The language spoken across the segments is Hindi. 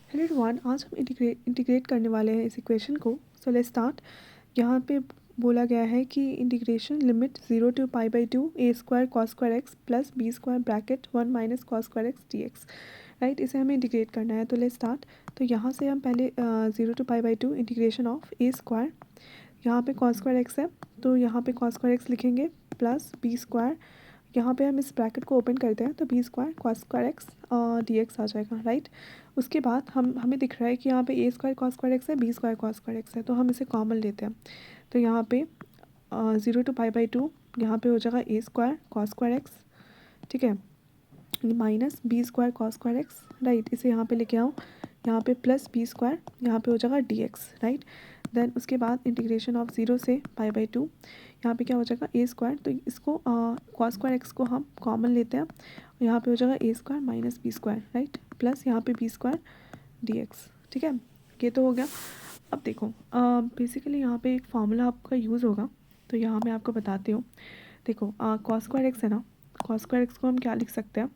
हेलो एवरीवन, आज हम इंटीग्रेट करने वाले हैं इस इक्वेशन को। So let's start. यहाँ पे बोला गया है कि integration limit 0 to π/2 a square cos square x plus b square bracket 1 minus cos square x d x. Right, इसे हमें इंटीग्रेट करना है। तो लेट्स स्टार्ट। तो यहाँ से हम पहले 0 to π/2 integration of a square, यहाँ पे कॉस स्क्वायर एक्स है तो यहाँ पे कॉस स्क्वायर एक्स लिखेंगे प्लस बी स्क्वायर, यहाँ पे हम इस ब्रैकेट को ओपन करते हैं तो b square cos square x d x आ जाएगा। राइट, उसके बाद हमें दिख रहा है कि यहाँ पे a square cos square x है, b square cos square x है, तो हम इसे कॉमन लेते हैं। तो यहाँ पे 0 to π/2 यहाँ पे हो जाएगा a square cos square x, ठीक है, minus b square cos square x. Right, इसे यहाँ पे लेके आओ, यहाँ पे प्लस बी स्क्वायर, यहाँ पे हो जाएगा डी एक्स। राइट, देन उसके बाद इंटीग्रेशन ऑफ 0 से π/2, यहाँ पे क्या हो जाएगा ए स्क्वायर, तो इसको कॉस स्क्वायर एक्स को हम कॉमन लेते हैं, यहाँ पे हो जाएगा a square minus b square, right, plus यहाँ पे बी स्क्वायर डी एक्स। ठीक है, ये तो हो गया। अब देखो बेसिकली यहाँ पे एक फार्मूला आपका यूज़ होगा, तो यहाँ मैं आपको बताती हूँ। देखो कॉस स्क्वायर एक्स है ना, कॉस स्क्वायर एक्स को हम क्या लिख सकते हैं,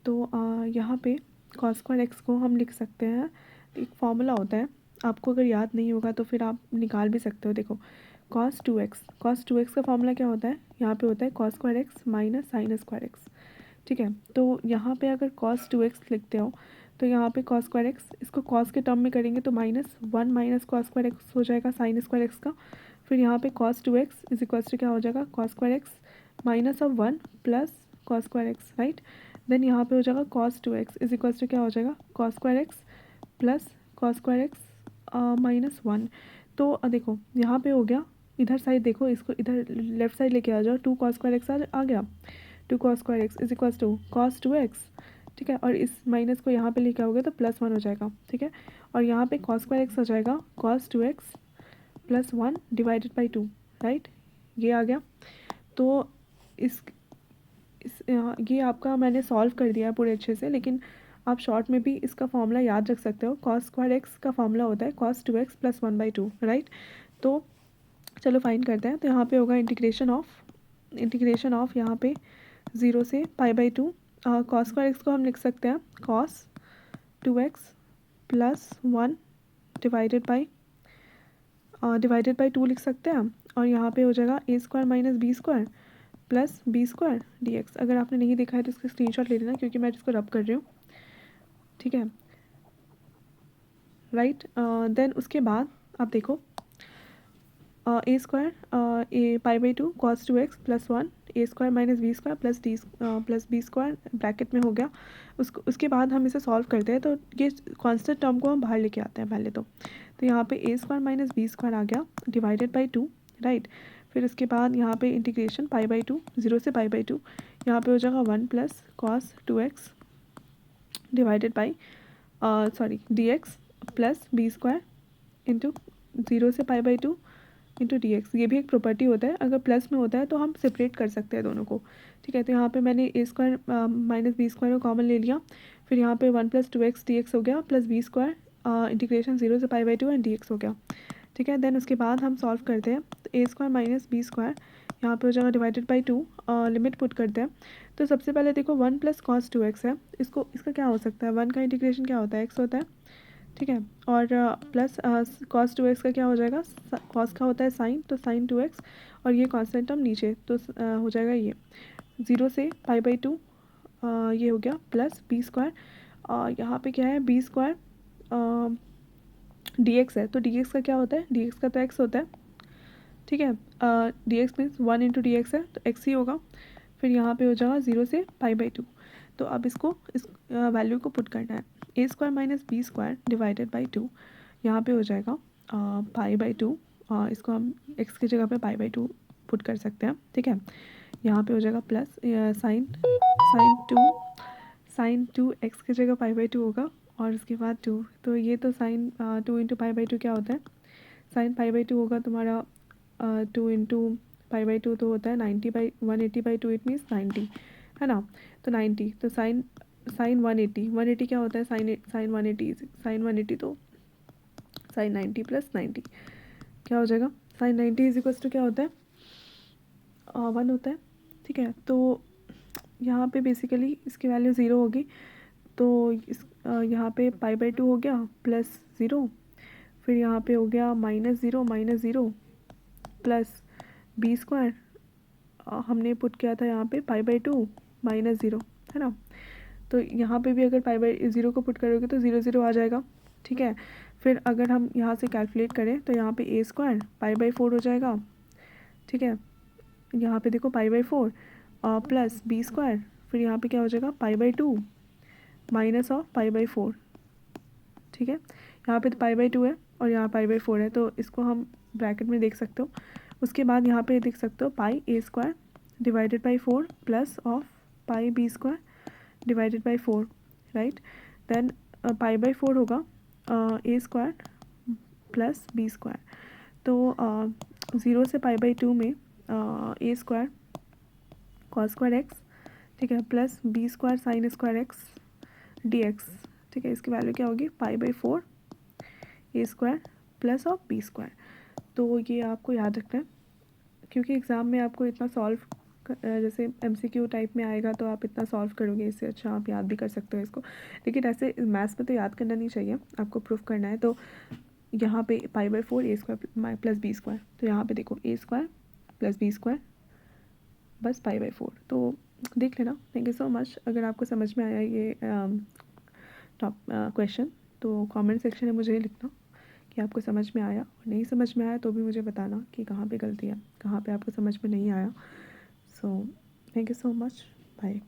तो यहाँ पे कॉस स्क्वायर एक्स को हम लिख सकते हैं, एक फार्मूला होता है, आपको अगर याद नहीं होगा तो फिर आप निकाल भी सकते हो। देखो cos 2x, cos 2x का फार्मूला क्या होता है, यहाँ पे होता है cos square x minus sign square x. ठीक है, तो यहाँ पे अगर cos 2x लिखते हो तो यहाँ पे cos स्क्वायर एक्स, इसको cos के टर्म में करेंगे तो -1 माइनस कॉस स्क्वायर एक्स हो जाएगा साइन स्क्वायर एक्स का। फिर यहाँ पे cos 2x is equals to क्या हो जाएगा, cos square x minus of 1 plus cos square x. Right, then यहाँ पे हो जाएगा cos 2x is equals to क्या हो जाएगा, cos square x plus cos square x -1। तो देखो यहाँ पे हो गया, इधर साइड देखो, इसको इधर लेफ्ट साइड लेके आ जाओ, 2 cos स्क्वायर एक्स आ गया, 2 cos square x is equals to cos 2x। ठीक है, और इस माइनस को यहाँ पे लेके आओगे तो +1 हो जाएगा। ठीक है, और यहाँ पे cos स्क्वायर एक्स हो जाएगा cos 2x plus 1 divided by 2। Right, ये आ गया। तो इस ये आपका मैंने सॉल्व कर दिया पूरे अच्छे से, लेकिन आप शॉर्ट में भी इसका फॉर्मूला याद रख सकते हो। cos स्क्वायर एक्स का फॉर्मूला होता है cos 2x प्लस 1/2। राइट, तो चलो फाइन करते हैं। तो यहाँ पे होगा इंटीग्रेशन ऑफ यहाँ पे 0 से π/2, cos स्क्वायर एक्स को हम लिख सकते हैं cos 2x plus 1 divided by 2 लिख सकते हैं, और यहाँ पे हो जाएगा a square minus b square plus b square d x. अगर आपने नहीं देखा है तो इसका स्क्रीनशॉट ले लेना, क्योंकि मैं इसको रब कर रही हूँ। ठीक है, राइट, देन उसके बाद आप देखो a square a π/2 cos 2x plus 1 a square minus b square plus b square bracket में हो गया। उसके बाद हम इसे सॉल्व करते हैं, तो ये कांस्टेंट टर्म को हम बाहर लेके आते हैं पहले। तो यहाँ पे a square minus b square आ गया डिवाइडेड बाई 2। राइट, फिर उसके बाद यहाँ पे इंटीग्रेशन π/2 0 से π/2, यहाँ पे हो जाएगा 1 plus cos 2x divided by d x plus b square into 0 से π/2 इंटू डी एक्स। ये भी एक प्रॉपर्टी होता है, अगर प्लस में होता है तो हम सेपरेट कर सकते हैं दोनों को। ठीक है, तो यहाँ पे मैंने ए स्क्वायर माइनस बी स्क्वायर को कॉमन ले लिया, फिर यहाँ पे 1 प्लस 2x डी एक्स हो गया प्लस बी स्क्वायर इंटीग्रेशन 0 से π/2 एंड डी एक्स हो गया। ठीक है, देन उसके बाद हम सॉल्व करते हैं। तो ए स्क्वायर माइनस बी स्क्वायर यहाँ पे हो जाएगा डिवाइडेड बाई 2, लिमिट पुट करते हैं। तो सबसे पहले देखो 1 प्लस कॉस 2x है, इसका क्या हो सकता है, 1 का इंटीग्रेशन क्या होता है, x होता है। ठीक है, और प्लस cos 2x का क्या हो जाएगा, cos का होता है साइन, तो साइन 2x, और ये कांस्टेंट टर्म नीचे, तो हो जाएगा ये 0 से π/2, ये हो गया प्लस बी स्क्वायर, यहाँ पे क्या है बी स्क्वायर डी एक्स है, तो डी एक्स का क्या होता है, डी एक्स का तो x होता है। ठीक है, D x means 1 into D x है, तो x ही होगा। फिर यहाँ पे हो जाएगा 0 से π/2। तो अब इस वैल्यू को पुट करना है, a square minus b square divided by 2, यहाँ पे हो जाएगा π/2, इसको हम x की जगह पे π/2 पुट कर सकते हैं। ठीक है, यहाँ पे हो जाएगा प्लस साइन 2 x की जगह π/2 होगा, और उसके बाद 2, तो ये तो साइन 2 इंटू π/2 क्या होता है, साइन π/2 होगा तुम्हारा 2 इंटू π/2 तो होता है 90/180/2, इट मीन्स 90, है ना। तो 90, तो साइन 180 क्या होता है, साइन 180 तो साइन 90 प्लस 90 क्या हो जाएगा, साइन 90 इज इक्वल्स टू क्या होता है, 1 होता है। ठीक है, तो यहाँ पे बेसिकली इसकी वैल्यू 0 होगी, तो यहाँ पे पाई बाई टू हो गया प्लस ज़ीरो, फिर यहाँ पे हो गया -0 प्लस बी स्क्वायर, हमने पुट किया था यहाँ पे पाई बाई टू -0, है ना। तो यहाँ पे भी अगर पाई बाई ज़ीरो को पुट करोगे तो 0 0 आ जाएगा, ठीक है। फिर अगर हम यहाँ से कैलकुलेट करें तो यहाँ पे ए स्क्वायर पाई बाई 4 हो जाएगा, ठीक है। यहाँ पे देखो pi by 4 plus b square, फिर यहाँ पे क्या हो जाएगा pi by two minus of pi by 4, ठीक है। यहाँ पे तो पाई बाई 2 है और यहाँ पाई बाई 4 है, तो इसको हम ब्रैकेट में देख सकते हो। उसके बाद यहाँ पे देख सकते हो pi a square divided by 4 plus of pi b square divided by 4, right. Then pi by 4 होगा a square plus b square, तो 0 से पाई बाई 2 में a square cos square x, ठीक है, plus b square sine square x d x, ठीक है। इसकी वैल्यू क्या होगी pi by 4 a square plus of b square. तो ये आपको याद रखना है, क्योंकि एग्ज़ाम में आपको इतना सॉल्व जैसे एमसीक्यू टाइप में आएगा तो आप इतना सॉल्व करोगे, इससे अच्छा आप याद भी कर सकते हो इसको। लेकिन ऐसे मैथ्स में तो याद करना नहीं चाहिए, आपको प्रूफ करना है। तो यहाँ पे pi by 4 a square plus b square, तो यहाँ पे देखो a square plus b square बस पाई बाई 4, तो देख लेना। Thank you so much. अगर आपको समझ में आया ये टॉप क्वेश्चन तो कमेंट सेक्शन में मुझे लिखना कि आपको समझ में आया, और नहीं समझ में आया तो भी मुझे बताना कि कहाँ पे गलती है, कहाँ पे आपको समझ में नहीं आया। So thank you so much, bye.